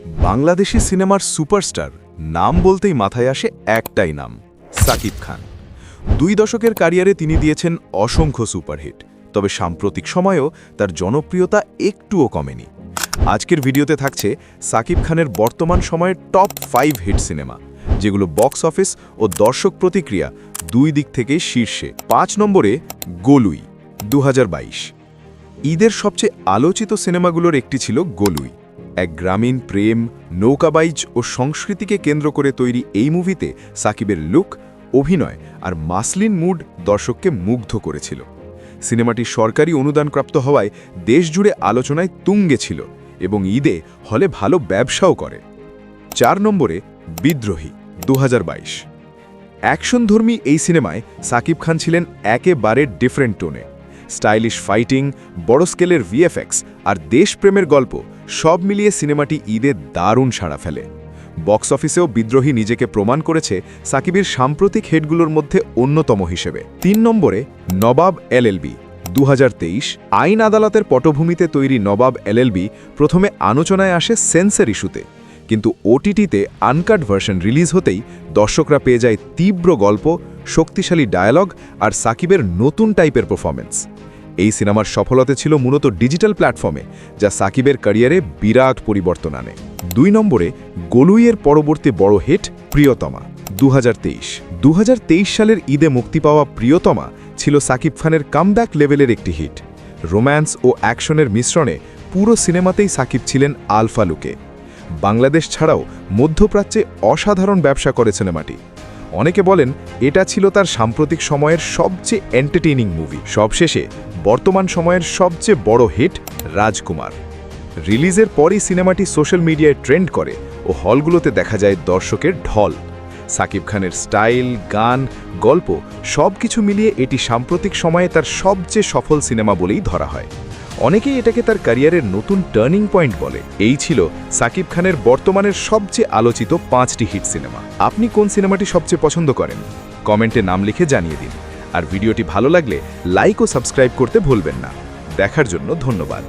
বাংলাদেশি সিনেমার সুপারস্টার নাম বলতেই মাথায় আসে একটাই নাম, সাকিব খান। 2 দশকের ক্যারিয়ারে তিনি দিয়েছেন অসংখ্য সুপারহিট, তবে সাম্প্রতিক সময়েও তার জনপ্রিয়তা একটুও কমেনি। আজকের ভিডিওতে থাকছে সাকিব খানের বর্তমান সময়ের টপ 5 হিট সিনেমা, যেগুলো বক্স অফিস ও দর্শক প্রতিক্রিয়া দুই দিক থেকে শীর্ষে। 5 নম্বরে গোলুই, 2022। ঈদের সবচেয়ে আলোচিত সিনেমাগুলোর একটি ছিল গোলুই। এক গ্রামীণ প্রেম, নৌকাবাইজ ও সংস্কৃতিকে কেন্দ্র করে তৈরি এই মুভিতে সাকিবের লুক, অভিনয় আর মাসলিন মুড দর্শককে মুগ্ধ করেছিল। সিনেমাটি সরকারি অনুদানপ্রাপ্ত হওয়ায় দেশজুড়ে আলোচনায় তুঙ্গে ছিল এবং ঈদে হলে ভালো ব্যবসাও করে। 4 নম্বরে বিদ্রোহী, 2022। অ্যাকশনধর্মী এই সিনেমায় সাকিব খান ছিলেন একেবারে ডিফারেন্ট টোনে। স্টাইলিশ ফাইটিং, বড় স্কেলের ভিএফএক্স আর দেশপ্রেমের গল্প সব মিলিয়ে সিনেমাটি ঈদে দারুণ সাড়া ফেলে। বক্স অফিসেও বিদ্রোহী নিজেকে প্রমাণ করেছে সাকিবের সাম্প্রতিক হিটগুলোর মধ্যে অন্যতম হিসেবে। 3 নম্বরে নবাব এলএলবি, 2023। আইন আদালতের পটভূমিতে তৈরি নবাব এলএলবি প্রথমে আলোচনায় আসে সেন্সর ইস্যুতে, কিন্তু ওটিটিতে আনকাট ভার্সন রিলিজ হতেই দর্শকরা পেয়ে যায় তীব্র গল্প, শক্তিশালী ডায়ালগ আর সাকিবের নতুন টাইপের পারফরমেন্স। এই সিনেমার সফলতা ছিল মূলত ডিজিটাল প্ল্যাটফর্মে, যা সাকিবের ক্যারিয়ারে বিরাট পরিবর্তন আনে। 2 নম্বরে গোলুইয়ের পরবর্তী বড় হিট প্রিয়তমা, 2023। 2023 সালের ঈদে মুক্তি পাওয়া প্রিয়তমা ছিল সাকিব খানের কামব্যাক লেভেলের একটি হিট। রোম্যান্স ও অ্যাকশনের মিশ্রণে পুরো সিনেমাতেই সাকিব ছিলেন আলফা লুকে। বাংলাদেশ ছাড়াও মধ্যপ্রাচ্যে অসাধারণ ব্যবসা করে সিনেমাটি। অনেকে বলেন এটা ছিল তার সাম্প্রতিক সময়ের সবচেয়ে এন্টারটেইনিং মুভি। সবশেষে বর্তমান সময়ের সবচেয়ে বড় হিট রাজকুমার। রিলিজের পরই সিনেমাটি সোশ্যাল মিডিয়ায় ট্রেন্ড করে ও হলগুলোতে দেখা যায় দর্শকের ঢল। সাকিব খানের স্টাইল, গান, গল্প সবকিছু মিলিয়ে এটি সাম্প্রতিক সময়ে তার সবচেয়ে সফল সিনেমা বলেই ধরা হয়। অনেকেই এটাকে তার ক্যারিয়ারের নতুন টার্নিং পয়েন্ট বলে। এই ছিল সাকিব খানের বর্তমানের সবচেয়ে আলোচিত 5টি হিট সিনেমা। আপনি কোন সিনেমাটি সবচেয়ে পছন্দ করেন? কমেন্টে নাম লিখে জানিয়ে দিন। আর ভিডিওটি ভালো লাগলে লাইক ও সাবস্ক্রাইব করতে ভুলবেন না। দেখার জন্য ধন্যবাদ।